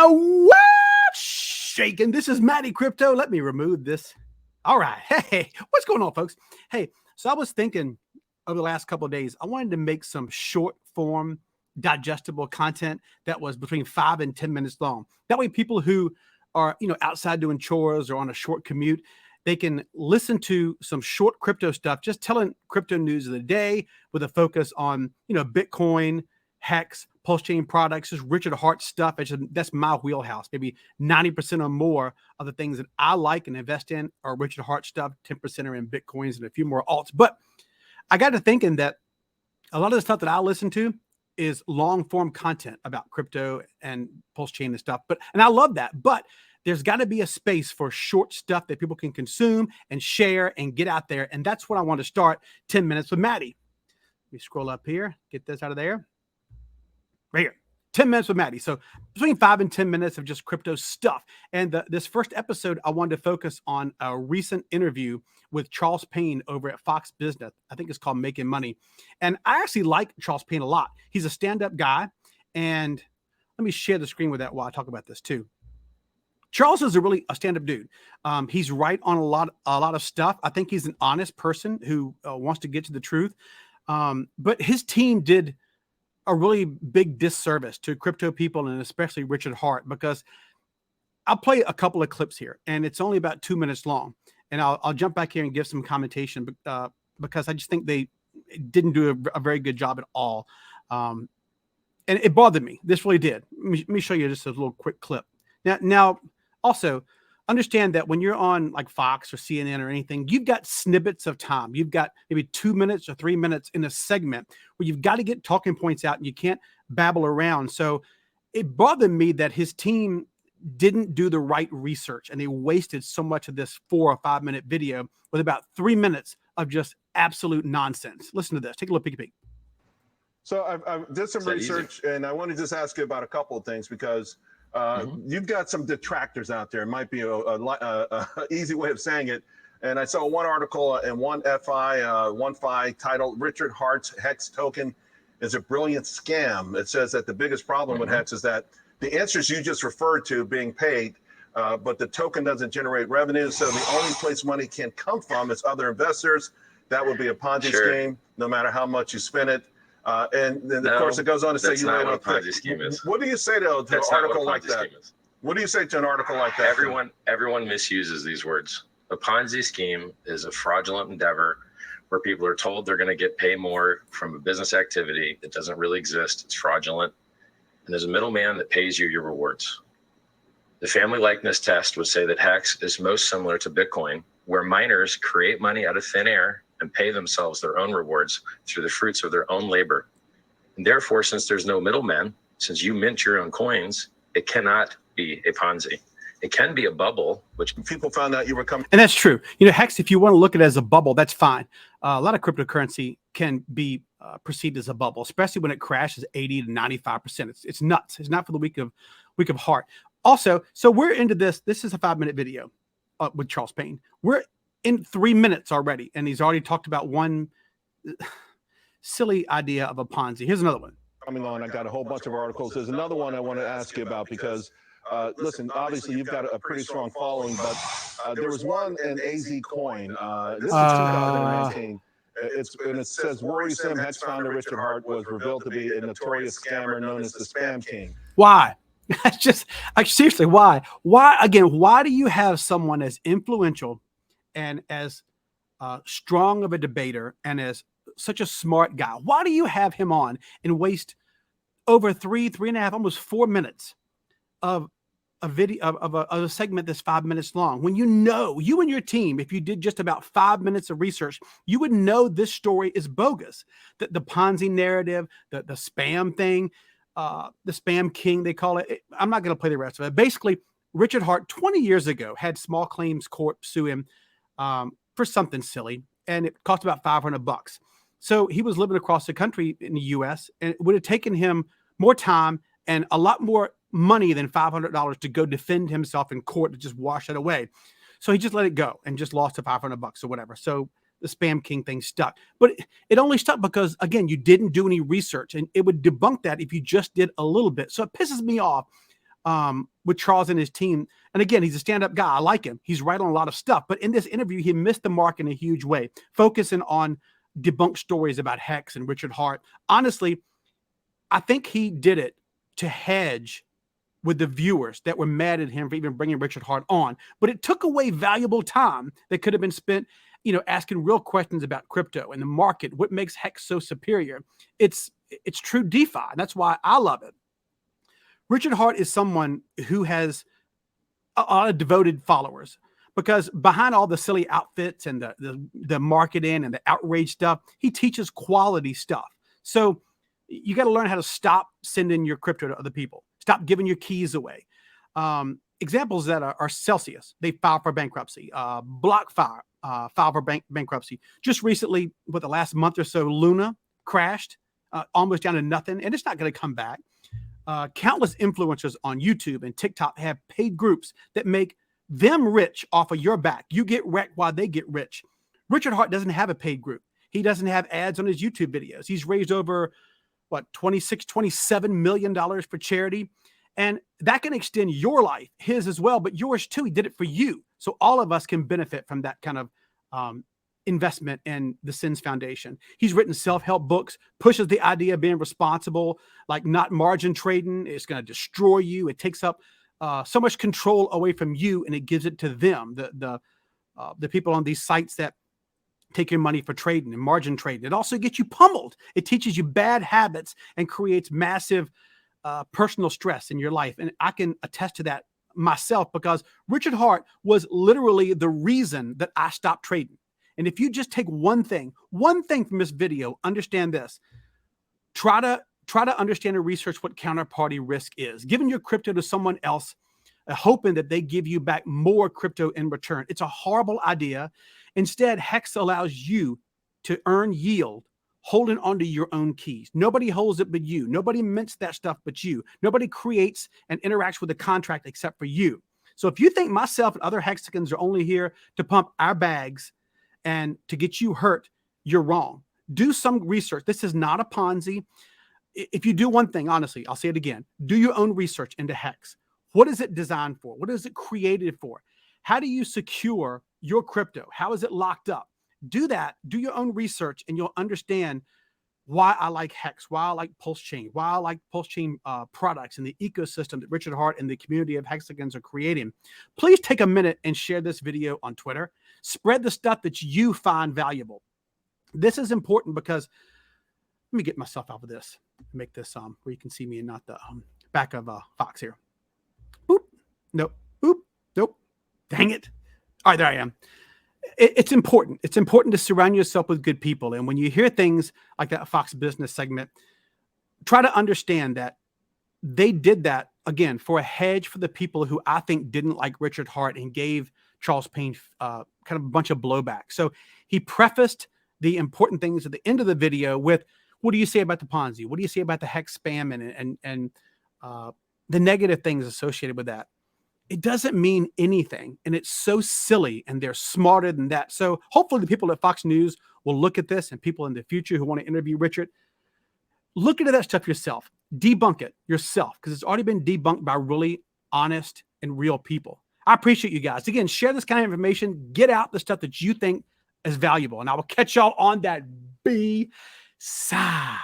The world shaking. This is Matty Crypto. Let me remove this. All right. Hey, what's going on, folks? Hey, so I was thinking over the last couple of days, I wanted to make some short form, digestible content that was between 5 and 10 minutes long. That way, people who are, outside doing chores or on a short commute, they can listen to some short crypto stuff, just telling crypto news of the day with a focus on, Bitcoin, HEX, pulse chain products, just Richard Hart stuff. That's my wheelhouse. Maybe 90% or more of the things that I like and invest in are Richard Hart stuff. 10% are in Bitcoins and a few more alts. But I got to thinking that a lot of the stuff that I listen to is long form content about crypto and pulse chain and stuff. And I love that. But there's got to be a space for short stuff that people can consume and share and get out there. And that's what I want to start 10 minutes with Matty. Let me scroll up here, get this out of there. Right here, 10 minutes with Matty. So between 5 and 10 minutes of just crypto stuff. And this first episode, I wanted to focus on a recent interview with Charles Payne over at Fox Business. I think it's called Making Money. And I actually like Charles Payne a lot. He's a stand-up guy. And let me share the screen with that while I talk about this too. Charles is really a stand-up dude. He's right on a lot of stuff. I think he's an honest person who wants to get to the truth. But his team did a really big disservice to crypto people and especially Richard Hart, because I'll play a couple of clips here and it's only about 2 minutes long. And I'll jump back here and give some commentation because I just think they didn't do a very good job at all. And it bothered me. This really did. Let me show you just a little quick clip. Now, also understand that when you're on like Fox or CNN or anything, you've got snippets of time. You've got maybe 2 minutes or 3 minutes in a segment where you've got to get talking points out and you can't babble around. So it bothered me that his team didn't do the right research and they wasted so much of this 4 or 5 minute video with about 3 minutes of just absolute nonsense. Listen to this. Take a little peek. So I did some research and I want to just ask you about a couple of things because you've got some detractors out there. It might be a easy way of saying it. And I saw one article in one FI titled Richard Hart's HEX token is a brilliant scam. It says that the biggest problem with HEX is that the answers you just referred to being paid, but the token doesn't generate revenue. So the only place money can come from is other investors. That would be a Ponzi scheme, no matter how much you spend it. And then, of course, it goes on to say, you know, Ponzi scheme is. What do you say to an article like that? What do you say to an article like that? Everyone misuses these words. A Ponzi scheme is a fraudulent endeavor where people are told they're going to get paid more from a business activity that doesn't really exist. It's fraudulent. And there's a middleman that pays you your rewards. The family likeness test would say that HEX is most similar to Bitcoin, where miners create money out of thin air and pay themselves their own rewards through the fruits of their own labor. And therefore, since there's no middleman, since you mint your own coins, it cannot be a Ponzi. It can be a bubble, which people found out you were coming. And that's true. HEX, if you want to look at it as a bubble, that's fine. A lot of cryptocurrency can be perceived as a bubble, especially when it crashes 80 to 95%. It's nuts. It's not for the weak of heart. Also, so we're into this. This is a 5-minute video with Charles Payne. We're in 3 minutes already, and he's already talked about one silly idea of a Ponzi. Here's another one. Coming on, I got a whole bunch of articles. There's another one I want to ask you about because, listen, obviously you've got a pretty strong following, but there was one in AZ Coin. This is 2019. And it says worrisome HEX founder Richard Hart was revealed to be a notorious scammer known as the Spam King. Why? That's just seriously, why? Why do you have someone as influential and as strong of a debater and as such a smart guy? Why do you have him on and waste over 3.5, almost 4 minutes of a video of a segment that's 5 minutes long, when you and your team, if you did just about 5 minutes of research, you would know this story is bogus. The Ponzi narrative, the spam thing, the Spam King, they call it. I'm not going to play the rest of it. Basically, Richard Hart 20 years ago had small claims court sue him for something silly, and it cost about $500. So he was living across the country in the U.S., and it would have taken him more time and a lot more money than $500 to go defend himself in court to just wash it away. So he just let it go and just lost the $500 or whatever. So the Spam King thing stuck, but it only stuck because, again, you didn't do any research, and it would debunk that if you just did a little bit. So it pisses me off with Charles and his team. And again, he's a stand-up guy. I like him. He's right on a lot of stuff. But in this interview, he missed the mark in a huge way, focusing on debunked stories about HEX and Richard Hart. Honestly, I think he did it to hedge with the viewers that were mad at him for even bringing Richard Hart on. But it took away valuable time that could have been spent, asking real questions about crypto and the market, what makes HEX so superior. It's true DeFi. And that's why I love it. Richard Hart is someone who has a lot of devoted followers, because behind all the silly outfits and the marketing and the outrage stuff, he teaches quality stuff. So you got to learn how to stop sending your crypto to other people. Stop giving your keys away. Examples that are Celsius. They filed for bankruptcy. BlockFi filed for bankruptcy. Just recently, with the last month or so, Luna crashed almost down to nothing, and it's not going to come back. Countless influencers on YouTube and TikTok have paid groups that make them rich off of your back. You get wrecked while they get rich. Richard Hart doesn't have a paid group. He doesn't have ads on his YouTube videos. He's raised over, $27 million for charity. And that can extend your life, his as well, but yours too. He did it for you. So all of us can benefit from that kind of investment in the Sins Foundation. He's written self-help books, pushes the idea of being responsible, like not margin trading. It's going to destroy you. It takes up so much control away from you, and it gives it to them, the people on these sites that take your money for trading and margin trading. It also gets you pummeled. It teaches you bad habits and creates massive personal stress in your life. And I can attest to that myself, because Richard Hart was literally the reason that I stopped trading. And if you just take one thing from this video, understand this. Try to understand and research what counterparty risk is. Giving your crypto to someone else, hoping that they give you back more crypto in return. It's a horrible idea. Instead, HEX allows you to earn yield holding onto your own keys. Nobody holds it but you. Nobody mints that stuff but you. Nobody creates and interacts with the contract except for you. So if you think myself and other Hexicans are only here to pump our bags and to get you hurt, you're wrong. Do some research. This is not a Ponzi. If you do one thing, honestly, I'll say it again, do your own research into HEX. What is it designed for? What is it created for? How do you secure your crypto? How is it locked up? Do that. Do your own research, and you'll understand why I like HEX, why I like Pulse Chain, why I like Pulse Chain products and the ecosystem that Richard Hart and the community of Hexicans are creating. Please take a minute and share this video on Twitter. Spread the stuff that you find valuable. This is important because, let me get myself out of this, make this where you can see me and not the back of Fox here. Boop. Nope. Boop. Nope. Dang it. All right, there I am. It's important. It's important to surround yourself with good people. And when you hear things like that Fox Business segment, try to understand that they did that, again, for a hedge for the people who I think didn't like Richard Hart and gave Charles Payne kind of a bunch of blowback. So he prefaced the important things at the end of the video with, what do you say about the Ponzi? What do you say about the HEX spam and the negative things associated with that? It doesn't mean anything. And it's so silly, and they're smarter than that. So hopefully the people at Fox News will look at this, and people in the future who want to interview Richard, look into that stuff yourself. Debunk it yourself, because it's already been debunked by really honest and real people. I appreciate you guys. Again, share this kind of information. Get out the stuff that you think is valuable. And I will catch y'all on that B side.